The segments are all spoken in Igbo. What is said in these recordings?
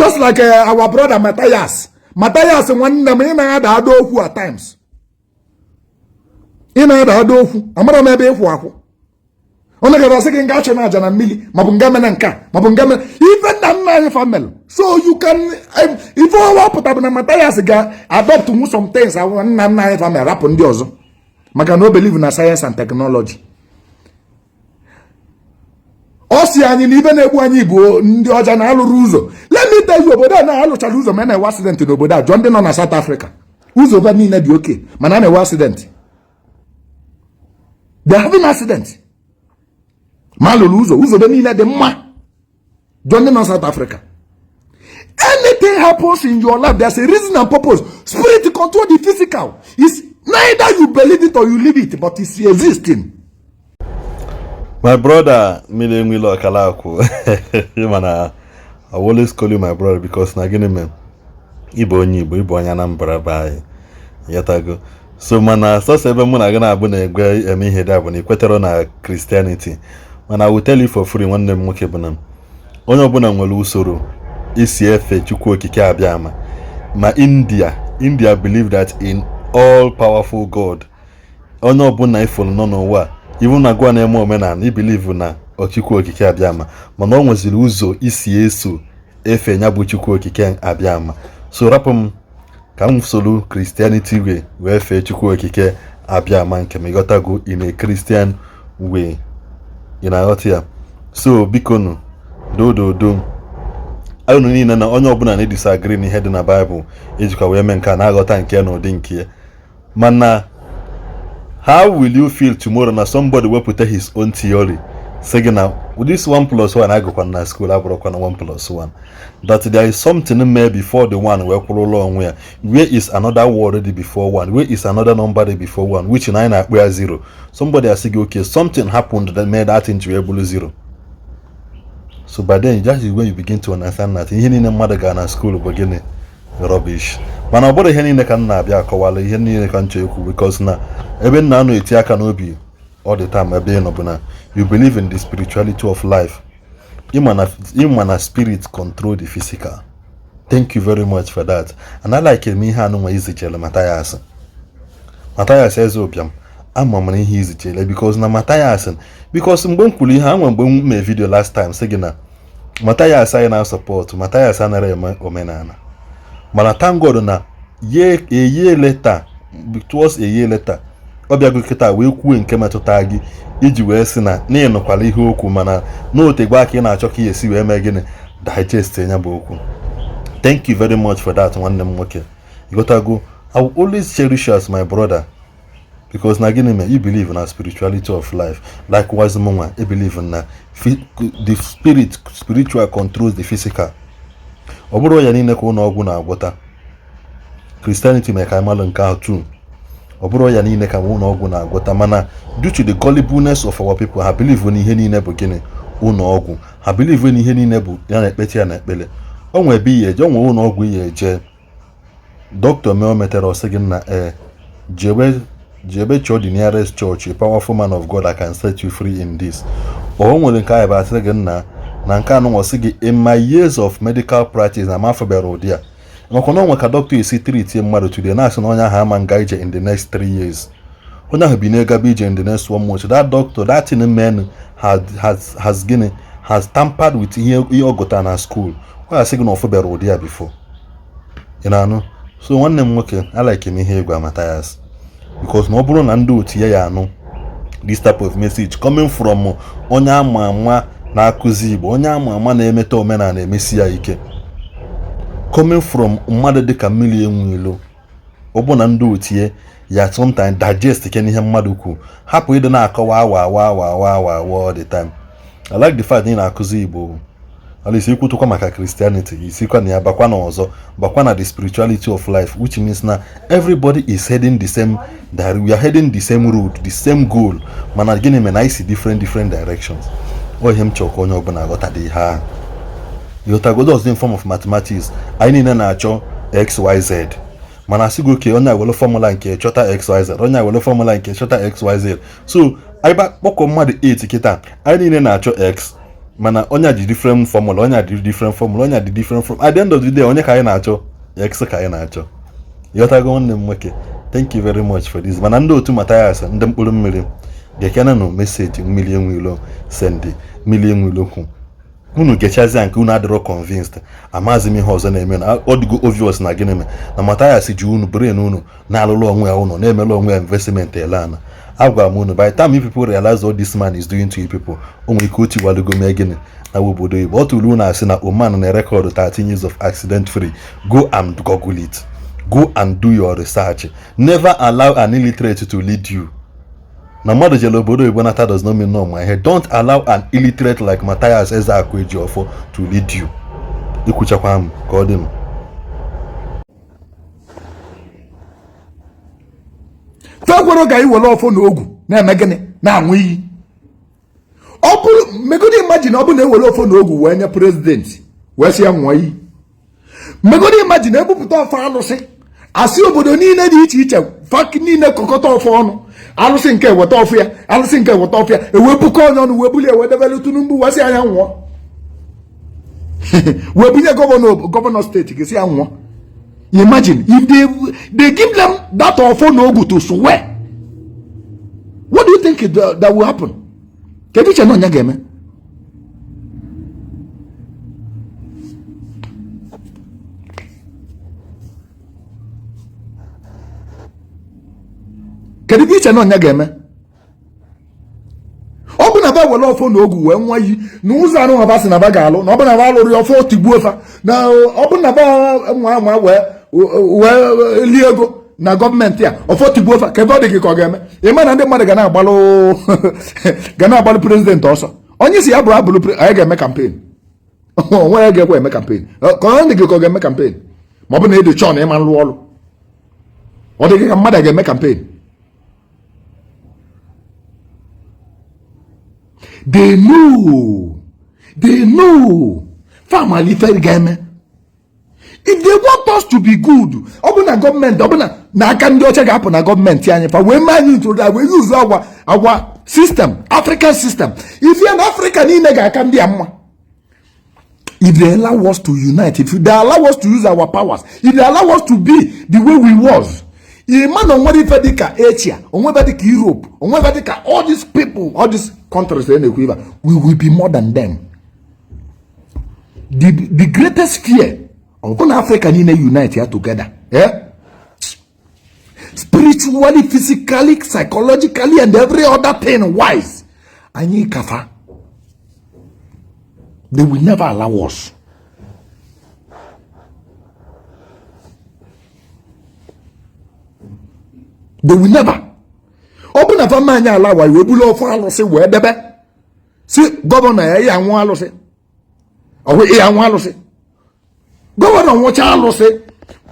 Just like our brother Mathias. Mathias one name in ada adofu at times. In ada adofu. Amara mebe efu. Only got a second gacha na jana mili. Mabungame nanka. Mabungame. Even that family. So you can if you want put up na Mathias ga adopt to some things. I want na family rap on diozo. Maka no believe in science and technology. Osi anyị na ibe na-egbu anyị bụ ndị ọja na alụrụ ụzọ. Let me tell you, obodo na alụchara ụzọ ma na-ewe accident n'obodo a. John dị nọ na South Africa. Ụzọ ba niile dị okay, mana na-ewe accident. They having accident. Ma alụrụ ụzọ ba niile dị mma. John dị nọ South Africa. Anything happens in your life, there's a reason and purpose. Spirit control the physical. It's neither you believe it or you leave it, but it's existing. My brother, Nmiri Eweilo Okalakwu. I always call you my brother because na gini me. Igbo onye Anambra bai. Yatago. So mana so ebe mụ na gana abu na egwe eme ihe da bu na ikwetero na Christianity. Mana I will tell you for free nwanne m nwoke bụ na onye ọbụla nwere usoro isi efe Chukwu okike abịama. Ma India believe that in all powerful God. Onye ọbụla ifolu nọ n'ụwa even na gwa na-eme omenala I believe na Chukwu okike abịama mana o nweziri ụzọ isi eso efe nya bụ Chukwu okike abịama. So rapụ m ka m solu Christianity wee fee Chukwu okike abịama nke m ịghọtago in a Christian way. Ị na-aghọta ya? So biko nụ do ayụnụ niile na onye ọbụla na-disagree n'ihe dị na Bible ejikwa wee mee nke a na-aghọta nke na ụdị nke mana how will you feel tomorrow na somebody will put his own theory saying now with this 1 + 1 I go na school I broke on 1 + 1 that there is something made before the one where is another word already before one, where is another number before one, which 9 where 0. Somebody has said okay, something happened that made that into able 0. So by then that is when you begin to understand that in the mother Ghana school beginning rubbish. Mana obodo ihe niile ka nna abịa akọwala ihe niile ka nche ekwu because na ebe nna anọ eti aka n'obi all the time ebe nọ bụ na you believe in the spirituality of life. Imana spirit control the physical. Thank you very much for that. And I like me ihe anụ nwa izichele Mathias Ezeaku amamara ihe izichele because na Mathias because mgbe m kwuru ihe anwa mgbe m mee video last time sị gị na Mathias anyị na support Mathias anara eme omenala. Mana thank God na a year later ọbịago kịta wee kwuo nke metụta gị iji wee sị na n'ịnụkwala ihe okwu mana n'otegbe aka ị na-achọ ka esi wee mee gịnị digest nya bụ okwu. Thank you very much for that nwanne m nwoke. You gotta go. I will always cherish you as my brother because na gịnị me you believe in a spirituality of life. Likewise mụnwa I believe in na the spiritual controls the physical. Ọ bụrụ ya niile ka ụlọ ọgwụ na-agwọta Christianity mee ka ịmalụ nke ahụ too. Ọ bụrụ ya niile ka ụlọ ọgwụ na-agwọta mana due to the gullibleness of our people ha believe in ihe niile bụ gịnị ụlọ ọgwụ. Ha believe in ihe niile bụ ya na ekpeti ya na ekpele. O nwe ebe ihe eje o nwe ụlọ ọgwụ ihe eje doctor mee o metere ọsị gị na jebe chọọ the nearest church, a powerful man of God that can set you free in this. O nwere nke anyị bụ asị gị na nke anụ ọsị gị in my years of medical practice na mafebere ụdị a makwana onwe ka doctor esi treat mmadụ today na-asị na onye ahụ ama nga ije in the next 3 years. Onye ahụ bi na-egaba ije in the next 1 month. That doctor, that thing man has tampered with ihe ọ gụta na school. Ọ asị gị na ọfebere ụdị a before. Ị na-anụ? So nwanne m nwoke I like him ihe ịgwa Mathias because na ọ bụrụ na ndị otu ya anụ this type of message coming from onye ama na-akụzi Igbo, onye ama na-emeta omenala emesi ya ike, coming from mmadụ dịka Nmiri Eweilo, ọ bụ na ndị otie ya sometimes digest ke n'ihe mmadụ kwu hapụ ịdị na-akọwa awa all the time. I like the fact na akụzi Igbo alisi ikwutụkwa maka Christianity isikwa na ya bakwa na ọzọ bakwa na the spirituality of life, which means na everybody is heading the same we are heading the same road, the same goal, mana gịnị me na isi different directions. O ihe m chọrọ onye ọbụla aghọta dị ha yotagodo ọzọ in form of mathematics anyị niile na-achọ xyz mana asịgo oke onye awele formula nke chọta xyz, onye awele formula nke chọta xyz. So anyị kpọkọ mmadụ 8 kịta anyị niile na-achọ x mana onye dị different formula, onye dị different formula, onye dị different from. At the end of the day, onye ka anyị na-achọ, X ka anyị na-achọ. Yotago nwanne m nwoke. Thank you very much for this. Mana ndị otu Mathias ndị mkpụrụ mmiri gekena no message Nmiri Eweilo send Nmiri Eweilo kwu. Unu gechazi nke unu adịrọ convinced. Amazi m ihe ọzọ na-eme na odigo obvious na gịnị na Mathias ji unu brain unu na-alụlụ onwe ya unu na-emela onwe ya investment elana. Agwa m unu by the time you people realize what this man is doing to you people, o nwere ike oti walugo mee gịnị na obodo Igbo. Otu ulu na-asị na Oman na record 13 years of accident free. Go and google it. Go and do your research. Never allow an illiterate to lead you. Na mmadụ jele obodo Igbo nata does not mean no my head. Don't allow an illiterate like Mathias Ezeaku Ejiofor to lead you. Ikwuchakwa m ka ọ dị m. Fagwaro ga iwere ọfọ na ogwu na-eme gịnị na-anwụ iyi. Ọ bụrụ megodi imagine ọ bụ na ewere ọfọ na ogwu wee nye president wee sị ya nwụọ iyi. Megodi imagine ebupụta ọfọ alụsị asị obodo niile dị iche iche fak niile kọkọta ọfọ ọnụ alụsị nke weta ọfụ ya alụsị nke weta ọfụ ya ewepụkọ onye ọnụ wee bulie wee debelu Tinubu wee sị anya nwụọ. Wee bunye gọvanọ steeti gị sị ya nwụọ. Imagine if they give them that offer no go to swear. What do you think that will happen? Kedu che no nya game? Kedu che no nya game? Obu na ba wele offer no go we nwa yi na ụzọ anụ ha ba si na ba ga alụ na obu na ba alụ offer otigbuo fa na obu na ba nwa wee lie ego na gọọmenti ya ọfọtigbu ofe ka ebe ọ dị gị ka ọ ga-eme ịma na ndị mmadụ ga na-agbalụ prezident ọsọ onye si ya bụrụ abụrụ anyị ga-eme kampen onwe ya ga-ekwe eme kampen ka ọ dị gị ka ọ ga-eme kampen ma ọ bụ na ịdị chọọ na ịma nrụ ọrụ ọ dị gị ka mmadụ ga-eme kampen. They know family ife ga-eme. If they want us to be good, obuna government, obuna na aka ndị ọcha ga-apụ na gọọmenti anyị fa wee mee into that we use our system, African system. If you are in Africa niile ga-aka ndị a mma. If they allow us to unite, if they allow us to use our powers, if they allow us to be the way we was, man onwere ife dịka Asia, onwere dịka Europe, onwere dịka all these people, all these countries we will be more than them. The greatest fear on Africa need to unite here together. Spiritually, physically, psychologically, and every other thing wise. I need kafa. They will never allow us. They will never. Open a family allow we will follow say where the best. See, governor, I am one say. Or we are one say. Governor, what I say.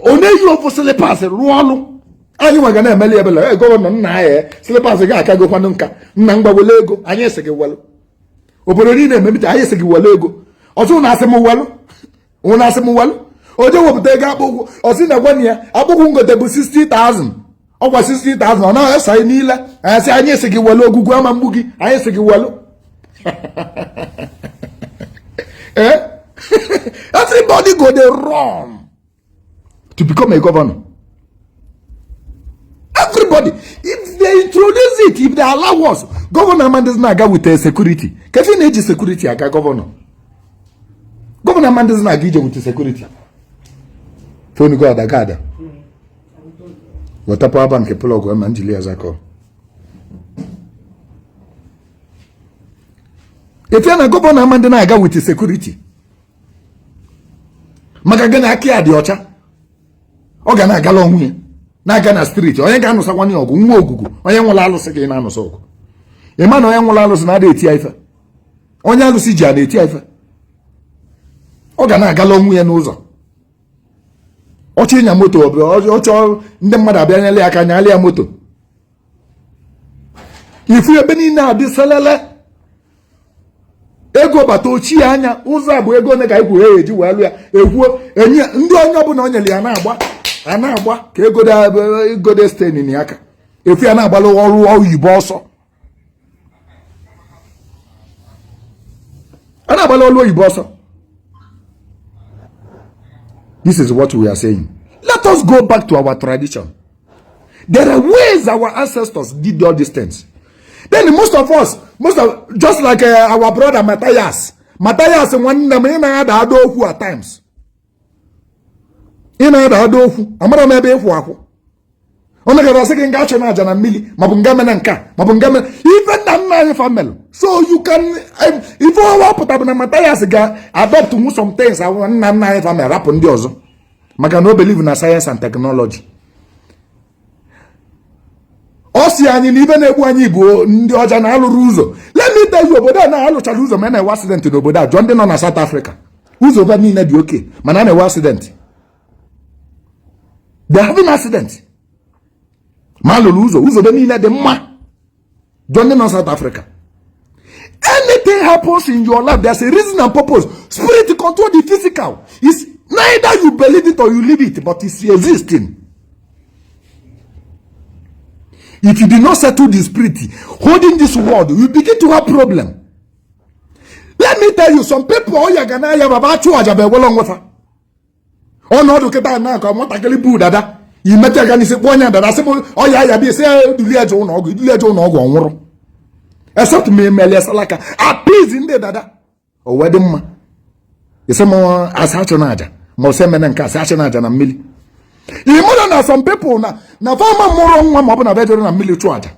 Only you for slippers, Ruano. Anyone can emele ebele governor na slippers ga ka go kwanunka nna ngba wele ego anya esege welu obodo ni na ememita anya esege welu ego otu na asem welu una asem welu oje wobuta ego akpụgwụ osi na gwani ya akpụgwụ ngote bụ 60,000 ọgwa 60,000 ọ na esa niile asi anya esege welu ogugwu ama mgbu gị anya esege welu everybody go dey run to become a governor. Everybody, if they introduce it, if they allow us, Governor Mandes Naga with security. Kevin age security, aga governor. Governor Mandes Naga with security. Phone go ada gada. What up bank a plug or manjili azako. If you're a Governor Mandes Naga with security, Magagana Akia the Ocha. Ogana Galong. Na-aga na street onye ga-anụsa kwanye ọgụ nwa ogugu onye nwụla alụsị gị na-anụsa ọgụ ịma na onye nwụla alụsị na-ada eti ife onye alụsị ji na-eti ife ọ ga na-agala onwe ya n'ụzọ ọchị ịnya moto ọchọ ndị mmadụ abịa nyere ya aka nyalị ya moto ifu ebe niile adị selele ego bata ochie anya ụzọ a bụ ego ole ka ikwu ya eji wee lụ ya ekwuo enye ndị onye ọbụla o nyere ya na-agba a na-agba ka egode stenin ya aka efu ya na-agbalụ ọrụ oyibo ọsọ a This is what we are saying. Let us go back to our tradition. There are ways our ancestors did all these things. Then most of us, just like our brother Mathias, one name at times. In Adofu, Amara maybe even the family. So you can, if you put up in Mathias, adopt to move some things. I want to family rap on those. I cannot believe in science and technology. Ocean even a one Igbo, Ndi Ruzo. Let me tell you about that. Now, I look at Ruzo, man, I was accident to Oboda, joined in on South Africa. Who's over me, not okay? Man, I was accident. They have an accident. Maluluzo, who's over me, not the man, joined in on South Africa. Anything happens in your life, there's a reason and purpose. Spirit to control the physical. It's neither you believe it or you leave it, but it's existing. If you did not settle the spirit holding this world, you begin to have problem. Let me tell you, some people you gonna have about 2 ajabe wolong wafa. Oh no, look at that now. Come on, takeli bu dada. You met again say bonya dada. Say oh ya be say duli ajo no go onworo. Except me salaka. Please in there dada. O wedding ma. You say mo asacho na aja. Mo say menen ka asacho na aja na mili. You more than some people na farmer more na veteran and military.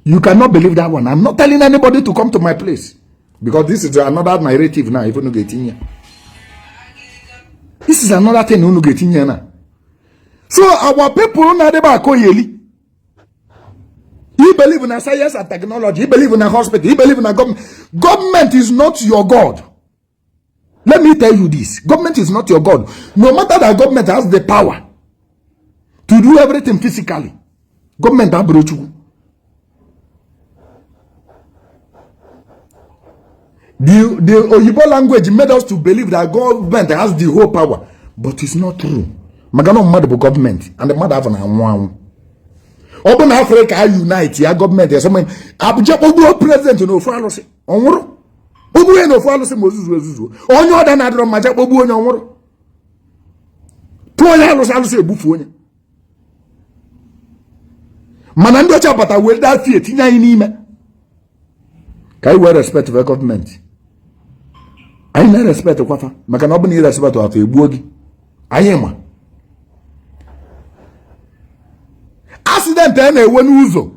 You cannot believe that one. I'm not telling anybody to come to my place because this is another narrative now. If you get in here, this is another thing you get in here now. So our people na deba koyeli. He believe in science and technology. He believe in a hospital. He believe in a government. Government is not your God. Let me tell you this. Government is not your God. No matter that government has the power to do everything physically. Government approach you. The Oyibo language made us to believe that government has the whole power. But it's not true. Magano mad government and the mother have an one. Open Africa unite, your government. There's someone Abuja president no follow say. Onworo. Obu no follow say Moses. Onyo other na drum maja obu onyo onworo. To ya lo say ebufu onye. Mana ndo cha pata we that fear tinya ni ime. Kai we respect the government. I na respect kwafa. Maka na obu ni respect wa egbu ogi. Ayema. Accident na ewe n'uzo.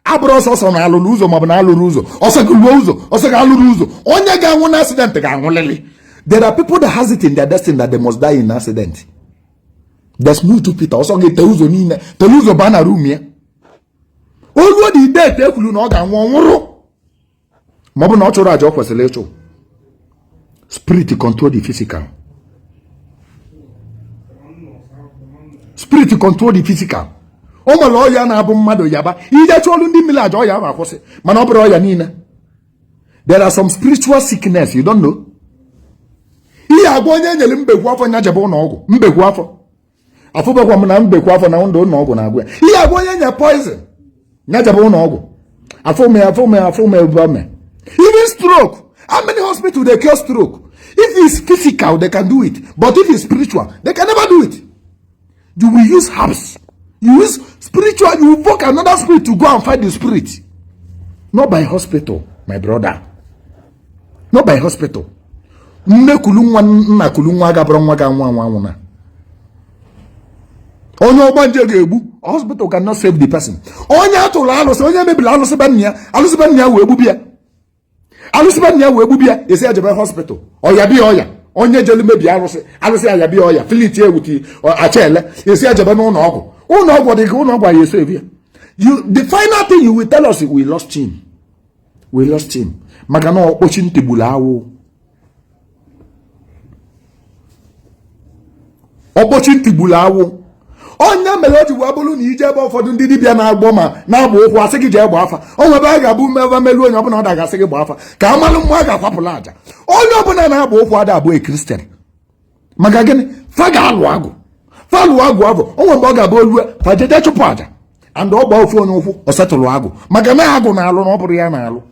Abro so na alụ n'uzo ma bụ na alụ n'uzo. Osegulu uzo, osegalu n'uzo. Onye ga-anwụ na accident ga-anwụ lele. There are people that has it in their destiny that they must die in accident. There's no to Peter. Also get uzo niile. Te uzo ba na room ya. Olu di death ekwulu na ọ ga-anwụ ọnwụrụ. Ma ọ bụ na ọ chọrọ aja ọ kwesịrị ịchụ. Spirit control the physical. Spirit control the physical. O malo ya na abu mmado yaba. Ije cholu ndi mila aja ya ma kwụsị. Mana ọ bụrụ ya niile. There are some spiritual sickness you don't know. Ihe agwa onye nyere mbekwu afọ nya jebe ụlọ ọgwụ. Mbekwu afọ. Afụbekwa m na mbekwu afọ na ndụ ụlọ ọgwụ na-agwa. Ihe agwa onye nye poison. Nya jebe ụlọ ọgwụ. Afụme. Even stroke. How many hospitals they cure stroke? If it's physical, they can do it. But if it's spiritual, they can never do it. You will use herbs. You use spiritual, you invoke another spirit to go and fight the spirit. Not by hospital, my brother. Not by hospital. Onye ọgbanje ga-egbu, hospital cannot save the person. Onye atụrụ alụsị, onye mebiri alụsị banya wee gbubi ya. Alụsị banya wee gbubi ya, esi ajebe hospital. Ọya bi ọya. Onye jelu mebi alụsị ya bi ọya. Filit ewuti achele, esi ajebe n'ụlọ ọgwụ. Ụlọ ọgwụ dị ka ụlọ ọgwụ ya save ya. The final thing you will tell us is we lost him. We lost him. Maka na okpochi ntibulu awụ. Okpochi ntibulu awụ. Onye mere o ji wee bụrụ na ije ebe ụfọdụ ndị dibịa na-agbọ ma na-agba ụkwụ asị gị jee gba afa. O nwebe a ga-abụ mmeva melu onye ọbụla ọ dagasị gị gba afa ka amalụ mmụọ a ga-akwapụla aja. Onye ọbụla na-agba ụkwụ ada abụ Kristian. Maka gịnị? Fa ga-alụ agụ. Fa lụọ agụ afọ. O nwebe ọ ga-abụ olu fa jeje chụpụ aja. And ọ gba ofu onye ụkwụ ọ setụlụ agụ. Maka na agụ na-alụ na ọ bụrụ ya na-alụ.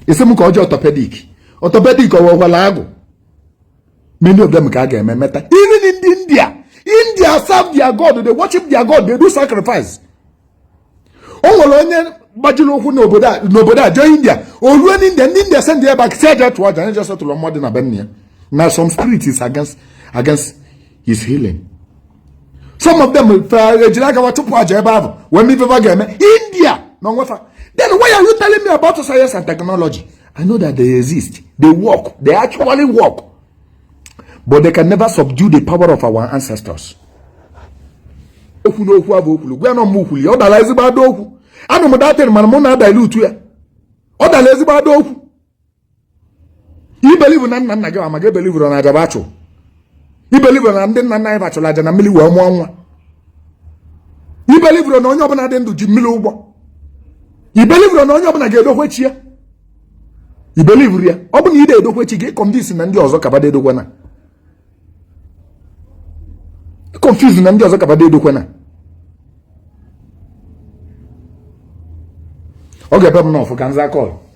isi m ka ọjọọ orthopedic ọwụwala agụ. Many of them can get meta. Even in India serve their God, they worship their God, they do sacrifice. Onye gbajiri okwu n'obodo a join India. Olu India send their back say that word and just to modern abenia. Now some spirit is against his healing. Some of them when me India no water. Then why are you telling me about science and technology? I know that they exist. They work. They actually work. But they can never subdue the power of our ancestors. You believe in Nana, believe on Ajabacho. You believe on Nana Bachola and Mili Wamwa. You believe on Onyabana to Jimiluba. You believe on Onyabana Gedo Wechia. You believe here. Open you do what you get convincing and yours Kabade do one. Confusing and yours Kabade do one. Okay, Papa, no, for Kanza call.